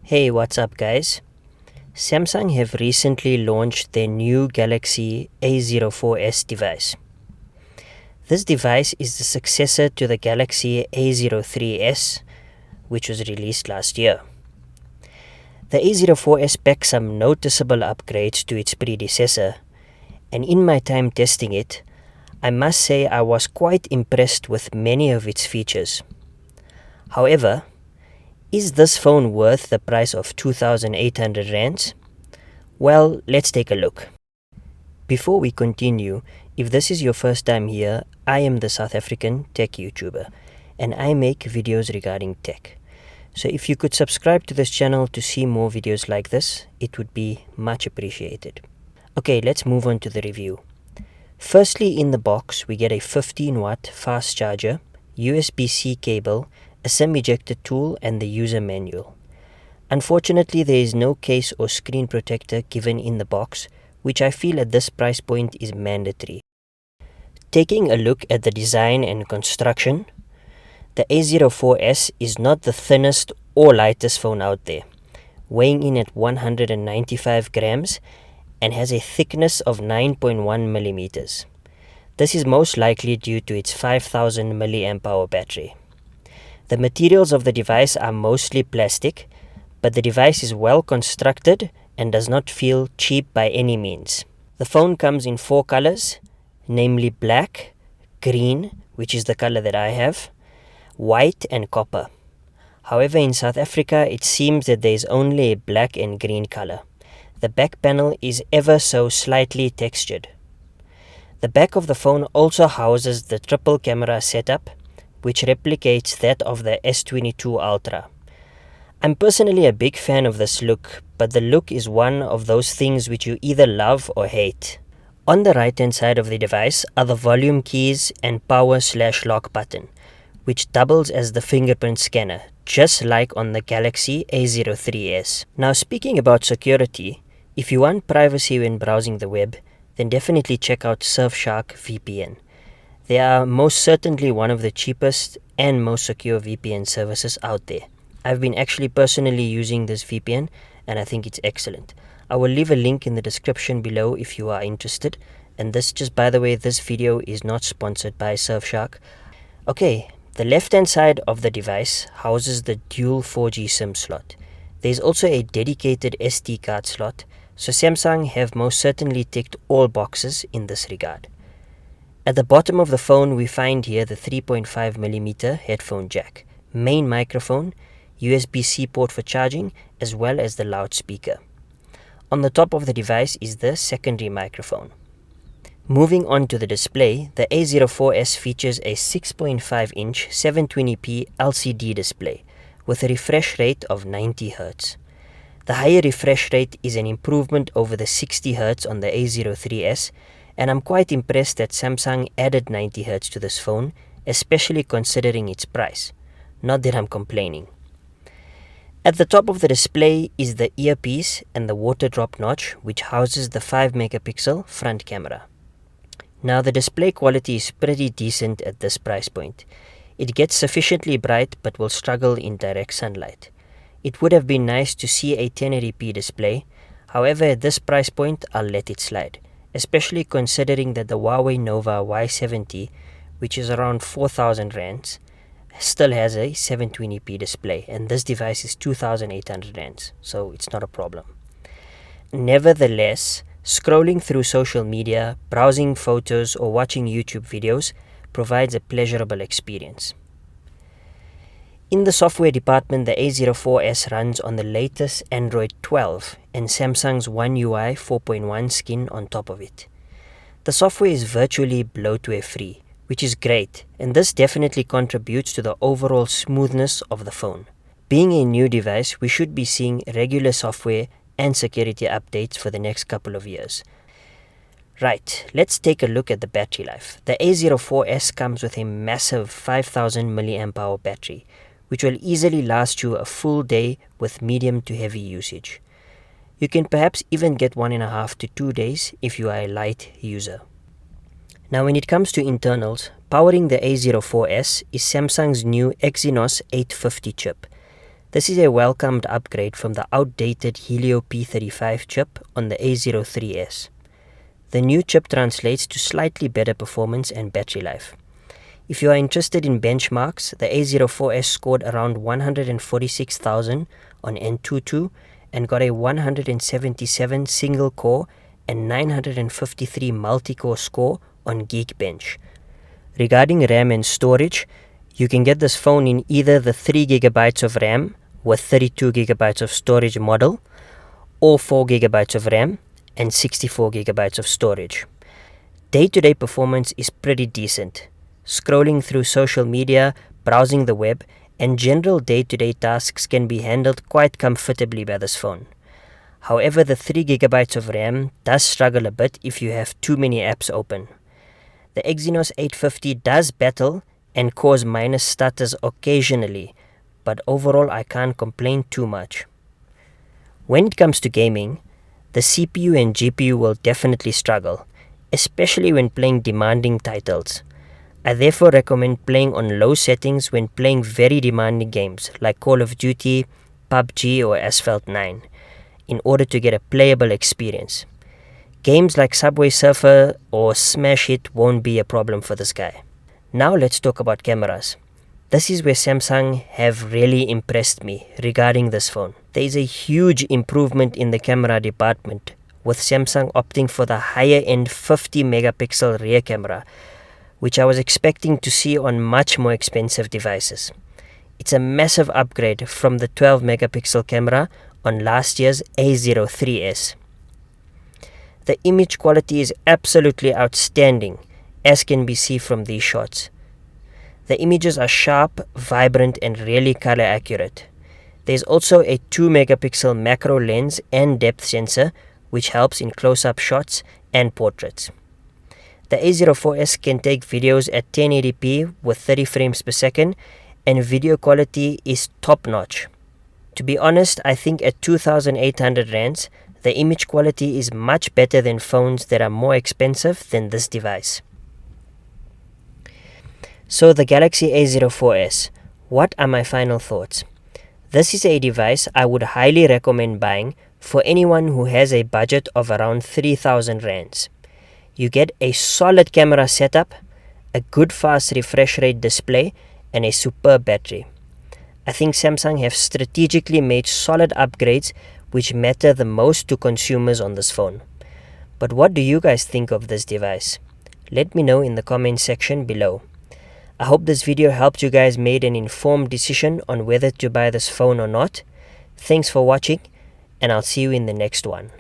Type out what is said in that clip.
Hey, what's up guys? Samsung have recently launched their new Galaxy A04s device. This device is the successor to the Galaxy A03s, which was released last year. The A04s packs some noticeable upgrades to its predecessor, and in my time testing it, I must say I was quite impressed with many of its features. However, is this phone worth the price of 2,800 rands? Well, let's take a look. Before we continue, if this is your first time here, I am the South African tech YouTuber and I make videos regarding tech. So if you could subscribe to this channel to see more videos like this, it would be much appreciated. Okay, let's move on to the review. Firstly, in the box, we get a 15-watt fast charger, USB-C cable, a SIM ejector tool and the user manual. Unfortunately, there is no case or screen protector given in the box, which I feel at this price point is mandatory. Taking a look at the design and construction, the A04s is not the thinnest or lightest phone out there, weighing in at 195 grams and has a thickness of 9.1 millimeters. This is most likely due to its 5000 mAh battery. The materials of the device are mostly plastic, but the device is well constructed and does not feel cheap by any means. The phone comes in 4 colors, namely black, green, which is the color that I have, white and copper. However, in South Africa, it seems that there is only a black and green color. The back panel is ever so slightly textured. The back of the phone also houses the triple camera setup, which replicates that of the S22 Ultra. I'm personally a big fan of this look, but the look is one of those things which you either love or hate. On the right hand side of the device are the volume keys and power/lock button, which doubles as the fingerprint scanner, just like on the Galaxy A03s. Now, speaking about security, if you want privacy when browsing the web, then definitely check out Surfshark VPN. They are most certainly one of the cheapest and most secure VPN services out there. I've been actually personally using this VPN and I think it's excellent. I will leave a link in the description below if you are interested. And this, just by the way, this video is not sponsored by Surfshark. Okay, the left hand side of the device houses the dual 4G SIM slot. There's also a dedicated SD card slot, so Samsung have most certainly ticked all boxes in this regard. At the bottom of the phone, we find here the 3.5mm headphone jack, main microphone, USB-C port for charging, as well as the loudspeaker. On the top of the device is the secondary microphone. Moving on to the display, the A04s features a 6.5-inch 720p LCD display with a refresh rate of 90 Hz. The higher refresh rate is an improvement over the 60 Hz on the A03s, and I'm quite impressed that Samsung added 90 Hz to this phone, especially considering its price. Not that I'm complaining. At the top of the display is the earpiece and the water drop notch, which houses the 5-megapixel front camera. Now, the display quality is pretty decent at this price point. It gets sufficiently bright but will struggle in direct sunlight. It would have been nice to see a 1080p display, however at this price point I'll let it slide, especially considering that the Huawei Nova Y70, which is around 4,000 rands, still has a 720p display, and this device is 2,800 rands, so it's not a problem. Nevertheless, scrolling through social media, browsing photos or watching YouTube videos provides a pleasurable experience. In the software department, the A04s runs on the latest Android 12 and Samsung's One UI 4.1 skin on top of it. The software is virtually bloatware free, which is great, and this definitely contributes to the overall smoothness of the phone. Being a new device, we should be seeing regular software and security updates for the next couple of years. Right, let's take a look at the battery life. The A04s comes with a massive 5000 mAh battery, which will easily last you a full day with medium to heavy usage. You can perhaps even get 1.5 to 2 days if you are a light user. Now, when it comes to internals, powering the A04s is Samsung's new Exynos 850 chip. This is a welcomed upgrade from the outdated Helio P35 chip on the A03s. The new chip translates to slightly better performance and battery life. If you are interested in benchmarks, the A04s scored around 146,000 on Antutu and got a 177 single-core and 953 multi-core score on Geekbench. Regarding RAM and storage, you can get this phone in either the 3GB of RAM with 32GB of storage model, or 4GB of RAM and 64GB of storage. Day-to-day performance is pretty decent. Scrolling through social media, browsing the web, and general day-to-day tasks can be handled quite comfortably by this phone. However, the 3GB of RAM does struggle a bit if you have too many apps open. The Exynos 850 does battle and cause minor stutters occasionally, but overall I can't complain too much. When it comes to gaming, the CPU and GPU will definitely struggle, especially when playing demanding titles. I therefore recommend playing on low settings when playing very demanding games like Call of Duty, PUBG or Asphalt 9, in order to get a playable experience. Games like Subway Surfer or Smash Hit won't be a problem for this guy. Now let's talk about cameras. This is where Samsung have really impressed me regarding this phone. There is a huge improvement in the camera department, with Samsung opting for the higher end 50 megapixel rear camera, which I was expecting to see on much more expensive devices. It's a massive upgrade from the 12 megapixel camera on last year's A03s. The image quality is absolutely outstanding, as can be seen from these shots. The images are sharp, vibrant and really color accurate. There's also a 2 megapixel macro lens and depth sensor, which helps in close-up shots and portraits. The A04s can take videos at 1080p with 30 frames per second, and video quality is top-notch. To be honest, I think at 2,800 rands, the image quality is much better than phones that are more expensive than this device. So the Galaxy A04s, what are my final thoughts? This is a device I would highly recommend buying for anyone who has a budget of around 3,000 rands. You get a solid camera setup, a good fast refresh rate display, and a superb battery. I think Samsung have strategically made solid upgrades which matter the most to consumers on this phone. But what do you guys think of this device? Let me know in the comment section below. I hope this video helped you guys make an informed decision on whether to buy this phone or not. Thanks for watching, and I'll see you in the next one.